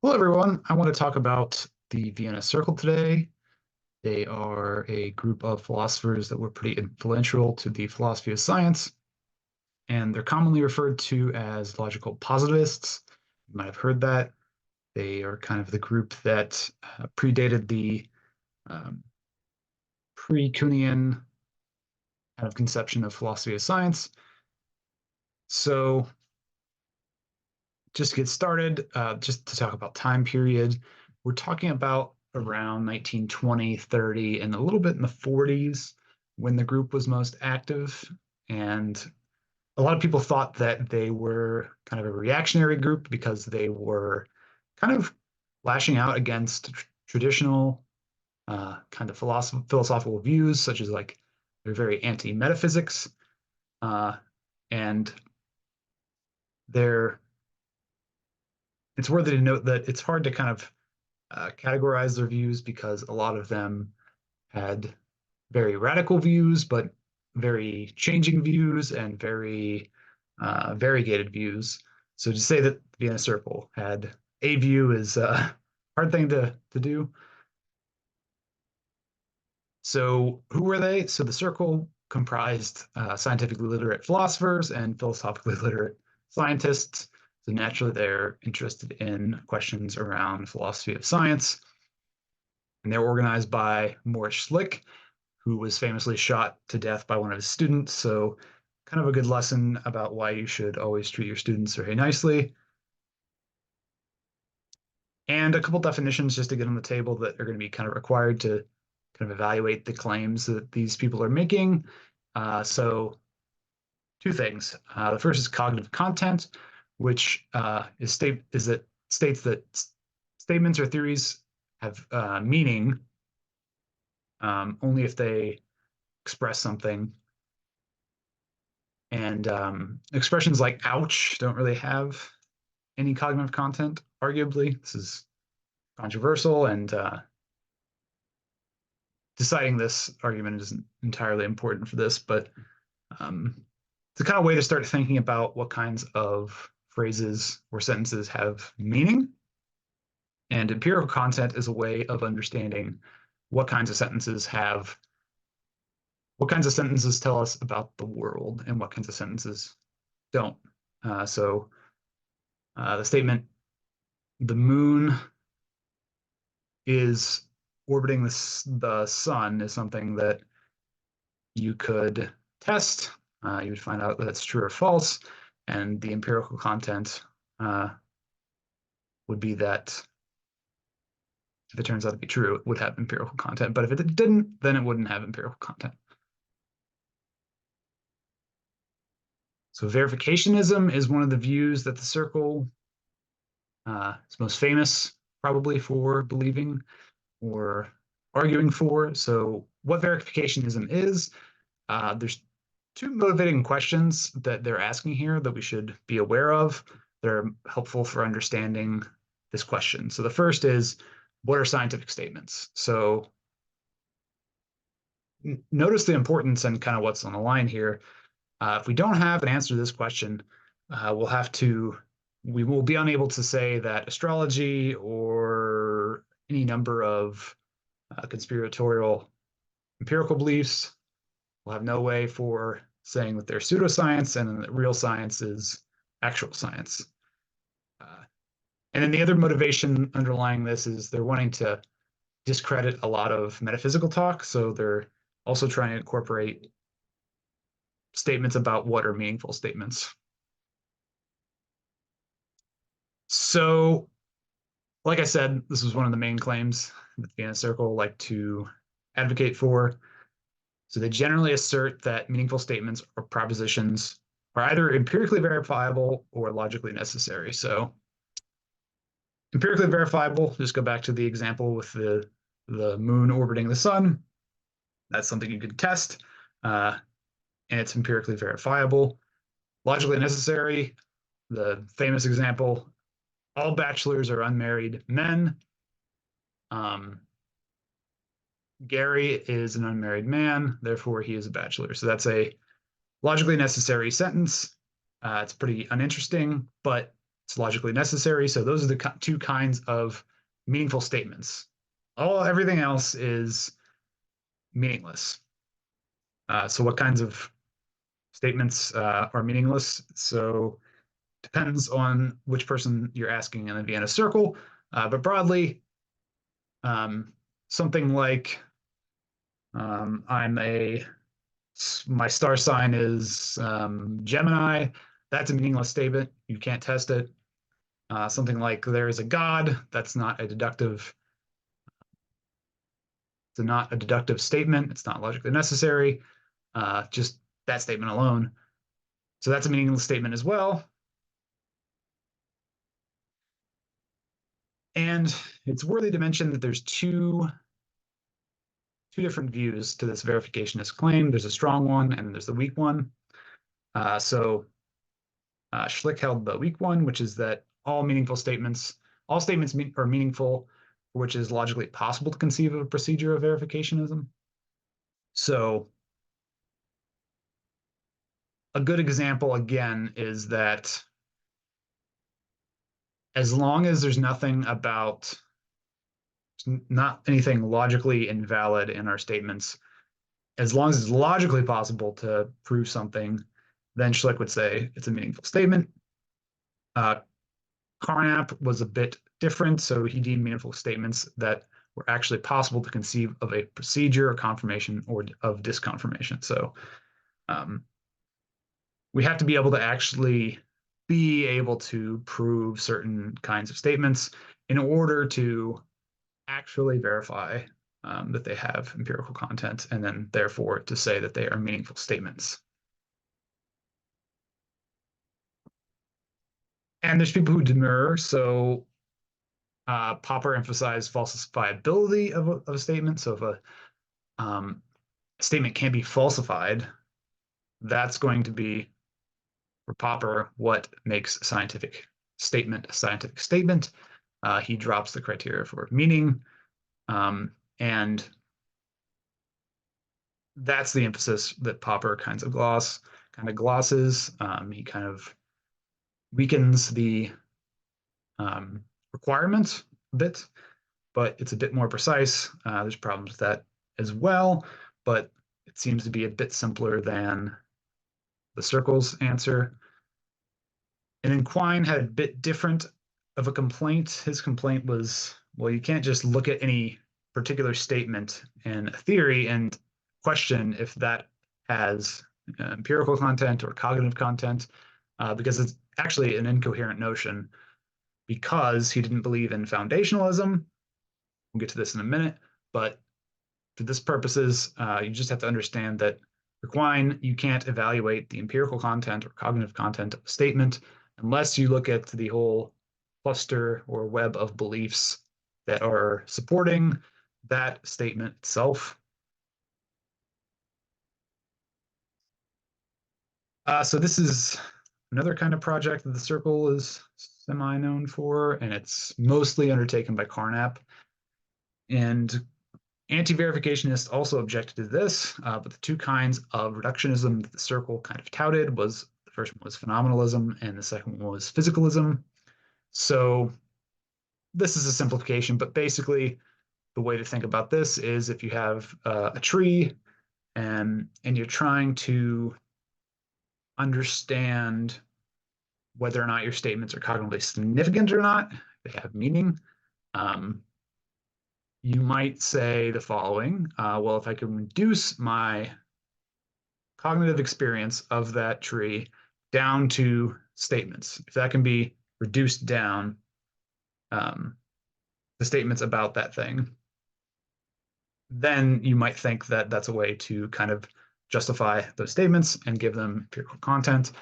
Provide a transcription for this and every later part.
Hello, everyone. I want to talk about the Vienna Circle today. They are a group of philosophers that were pretty influential to the philosophy of science, and they're commonly referred to as logical positivists. You might have heard that. They are kind of the group that predated the um, pre-Kuhnian kind of conception of philosophy of science. So, just to get started, just to talk about time period, we're talking about around 1920, 30, and a little bit in the 40s when the group was most active. And a lot of people thought that they were kind of a reactionary group because they were kind of lashing out against traditional kind of philosophical views, such as like they're very anti-metaphysics, and they're it's worthy to note that it's hard to kind of categorize their views because a lot of them had very radical views, but very changing views and very variegated views. So to say that Vienna Circle had a view is a hard thing to do. So who were they? So the circle comprised scientifically literate philosophers and philosophically literate scientists. So naturally, they're interested in questions around philosophy of science. And they're organized by Morris Schlick, who was famously shot to death by one of his students. So, kind of a good lesson about why you should always treat your students very nicely. And a couple definitions just to get on the table that are going to be kind of required to kind of evaluate the claims that these people are making. So, two things. The first is cognitive content, which is that states that statements or theories have meaning only if they express something. And expressions like ouch don't really have any cognitive content, arguably. This is controversial, and deciding this argument isn't entirely important for this, but it's a kind of way to start thinking about what kinds of phrases or sentences have meaning. And empirical content is a way of understanding what kinds of sentences have what kinds of sentences tell us about the world and what kinds of sentences don't. So the statement, the moon is orbiting the sun, is something that you could test. You would find out that it's true or false. And the empirical content would be that if it turns out to be true, it would have empirical content. But if it didn't, then it wouldn't have empirical content. So verificationism is one of the views that the circle is most famous, probably for believing or arguing for. So what verificationism is, there's two motivating questions that they're asking here that we should be aware of. They're helpful for understanding this question. So the first is, what are scientific statements? So notice the importance and kind of what's on the line here. If we don't have an answer to this question, we will be unable to say that astrology or any number of conspiratorial empirical beliefs will have no way for saying that they're pseudoscience and that real science is actual science. And then the other motivation underlying this is they're wanting to discredit a lot of metaphysical talk. So they're also trying to incorporate statements about what are meaningful statements. So, like I said, this was one of the main claims that the Vienna Circle like to advocate for. So they generally assert that meaningful statements or propositions are either empirically verifiable or logically necessary. So empirically verifiable, just go back to the example with the moon orbiting the sun. That's something you could test, and it's empirically verifiable. Logically necessary, the famous example, all bachelors are unmarried men. Gary is an unmarried man, therefore he is a bachelor. So that's a logically necessary sentence. It's pretty uninteresting, but it's logically necessary. So those are the two kinds of meaningful statements. Everything else is meaningless. So what kinds of statements are meaningless? So depends on which person you're asking in the Vienna Circle, but broadly, um, something like I'm a my star sign is Gemini. That's a meaningless statement. You can't test it. Something like there is a God. That's not a deductive. It's not a deductive statement. It's not logically necessary. Just that statement alone. So that's a meaningless statement as well. And it's worthy to mention that there's two different views to this verificationist claim. There's a strong one and there's the weak one. So Schlick held the weak one, which is that all statements are meaningful, which is logically possible to conceive of a procedure of verificationism. So a good example, again, is that as long as there's not anything logically invalid in our statements, as long as it's logically possible to prove something, then Schlick would say it's a meaningful statement. Carnap was a bit different, so he deemed meaningful statements that were actually possible to conceive of a procedure, a confirmation, or of disconfirmation. So we have to be able to actually be able to prove certain kinds of statements in order to actually verify that they have empirical content, and then therefore to say that they are meaningful statements. And there's people who demur. So Popper emphasized falsifiability of a statement. So if a statement can be falsified, that's going to be, for Popper, what makes a scientific statement a scientific statement. He drops the criteria for meaning, and that's the emphasis that Popper kind of glosses. He kind of weakens the requirement a bit, but it's a bit more precise. There's problems with that as well, but it seems to be a bit simpler than the Circle's answer. And then Quine had a bit different of a complaint. His complaint was, well, you can't just look at any particular statement in a theory and question if that has empirical content or cognitive content, because it's actually an incoherent notion, because he didn't believe in foundationalism. We'll get to this in a minute, but for this purposes, you just have to understand that for Quine, you can't evaluate the empirical content or cognitive content of a statement unless you look at the whole cluster or web of beliefs that are supporting that statement itself. So this is another kind of project that the Circle is semi-known for, and it's mostly undertaken by Carnap. And anti-verificationists also objected to this, but the two kinds of reductionism that the Circle kind of touted was, the first one was phenomenalism, and the second one was physicalism. So this is a simplification, but basically the way to think about this is if you have a tree and you're trying to understand whether or not your statements are cognitively significant or not, they have meaning. You might say the following, well, if I can reduce my cognitive experience of that tree down to statements, if that can be reduced down, the statements about that thing, then you might think that that's a way to kind of justify those statements and give them empirical content.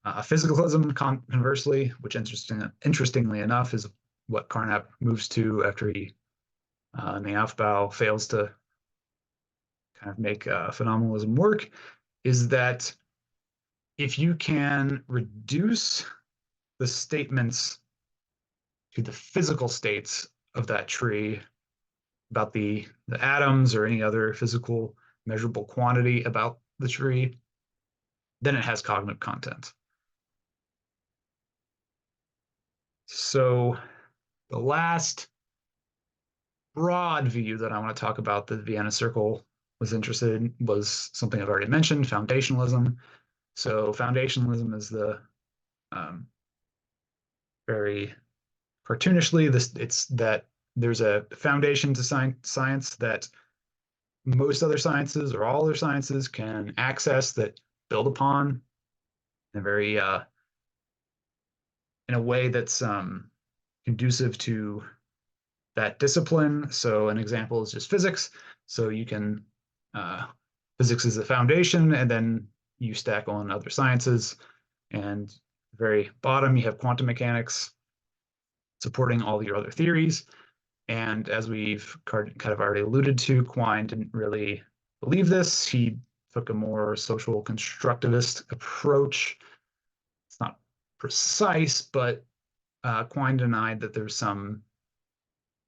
Physicalism, conversely, which interestingly enough is what Carnap moves to after he, in the Aufbau, fails to kind of make phenomenalism work, is that if you can reduce the statements to the physical states of that tree about the atoms or any other physical measurable quantity about the tree, then it has cognitive content. So the last broad view that I want to talk about that the Vienna Circle was interested in was something I've already mentioned, foundationalism. So foundationalism is the very cartoonishly, it's that there's a foundation to science that most other sciences or all other sciences can access, that build upon in a very in a way that's conducive to that discipline. So an example is just physics. So you can uh, physics is the foundation, and then you stack on other sciences. And very bottom, you have quantum mechanics supporting all your other theories. And as we've kind of already alluded to, Quine didn't really believe this. He took a more social constructivist approach. It's not precise, but Quine denied that there's some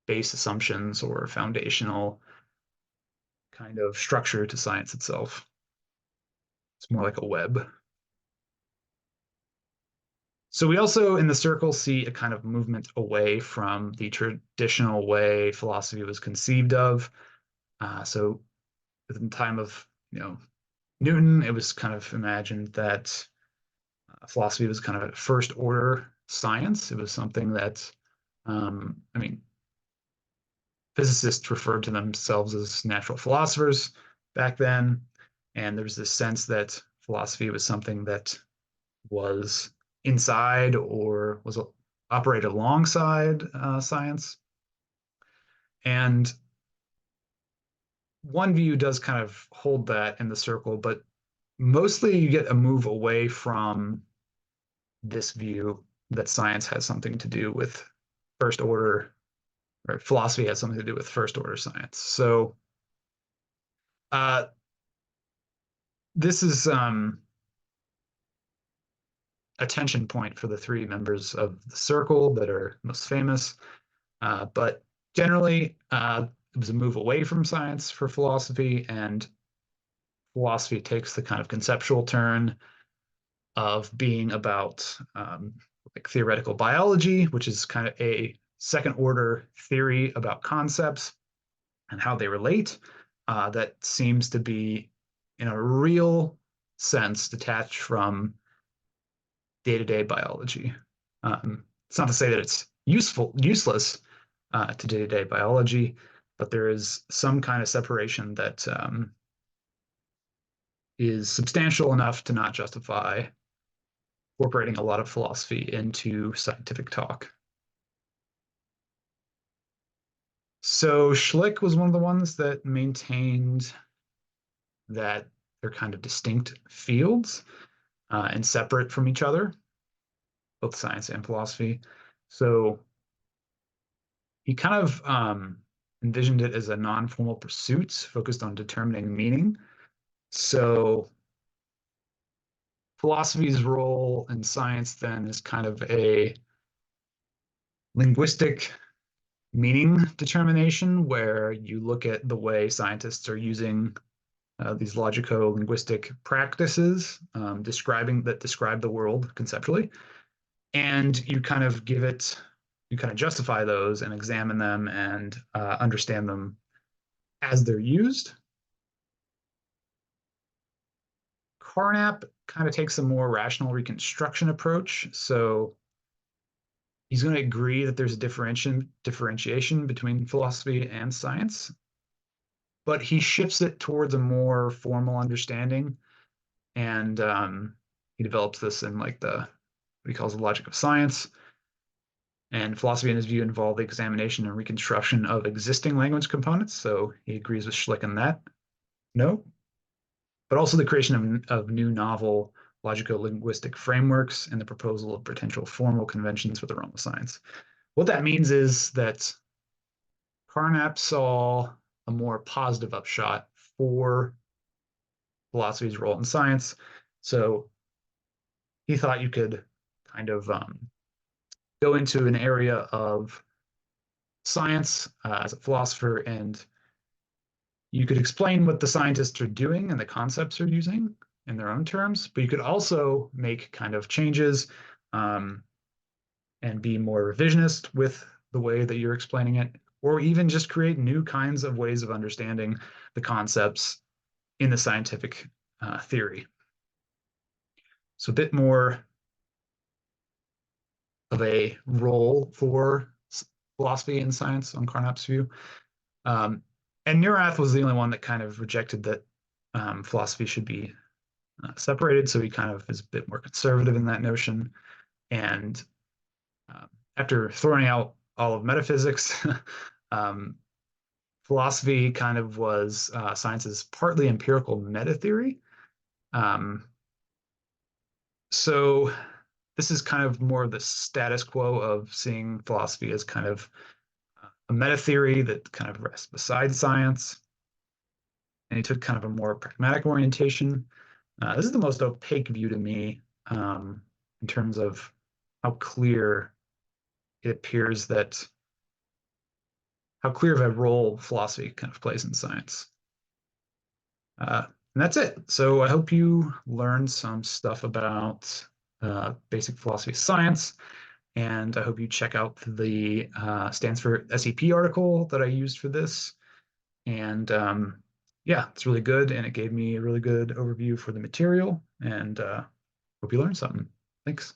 base assumptions or foundational kind of structure to science itself. It's more like a web. So we also in the circle see a kind of movement away from the traditional way philosophy was conceived of. So at the time of Newton, it was kind of imagined that philosophy was kind of a first order science. It was something that, I mean, physicists referred to themselves as natural philosophers back then. And there's this sense that philosophy was something that was inside or was operated alongside science. And one view does kind of hold that in the circle, but mostly you get a move away from this view that science has something to do with first order, or philosophy has something to do with first order science. So uh, this is a tension point for the three members of the circle that are most famous. But generally, it was a move away from science for philosophy, and philosophy takes the kind of conceptual turn of being about like theoretical biology, which is kind of a second order theory about concepts and how they relate, that seems to be, in a real sense, detached from day-to-day biology. It's not to say that it's useless to day-to-day biology, but there is some kind of separation that is substantial enough to not justify incorporating a lot of philosophy into scientific talk. So Schlick was one of the ones that maintained that they're kind of distinct fields and separate from each other, both science and philosophy. So he kind of envisioned it as a non-formal pursuit focused on determining meaning. So philosophy's role in science then is kind of a linguistic meaning determination, where you look at the way scientists are using these logico-linguistic practices describe the world conceptually, and you kind of justify those and examine them and understand them as they're used. Carnap kind of takes a more rational reconstruction approach. So he's going to agree that there's a differentiation between philosophy and science, but he shifts it towards a more formal understanding. And he develops this in like what he calls the logic of science. And philosophy, in his view, involved the examination and reconstruction of existing language components. So he agrees with Schlick in that. No, but also the creation of new novel logico-linguistic frameworks and the proposal of potential formal conventions for the realm of science. What that means is that Carnap saw a more positive upshot for philosophy's role in science. So he thought you could kind of go into an area of science as a philosopher, and you could explain what the scientists are doing and the concepts they're using in their own terms, but you could also make kind of changes, and be more revisionist with the way that you're explaining it, or even just create new kinds of ways of understanding the concepts in the scientific theory. So a bit more of a role for philosophy and science on Carnap's view. And Neurath was the only one that kind of rejected that philosophy should be separated. So he kind of is a bit more conservative in that notion. And after throwing out all of metaphysics, philosophy kind of was science's partly empirical meta theory. Um, so this is kind of more of the status quo of seeing philosophy as kind of a meta theory that kind of rests beside science. And he took kind of a more pragmatic orientation. This is the most opaque view to me in terms of how clear it appears that how clear of a role philosophy kind of plays in science. And that's it. So I hope you learned some stuff about basic philosophy of science. And I hope you check out the Stanford SEP article that I used for this. And yeah, it's really good. And it gave me a really good overview for the material. And hope you learned something. Thanks.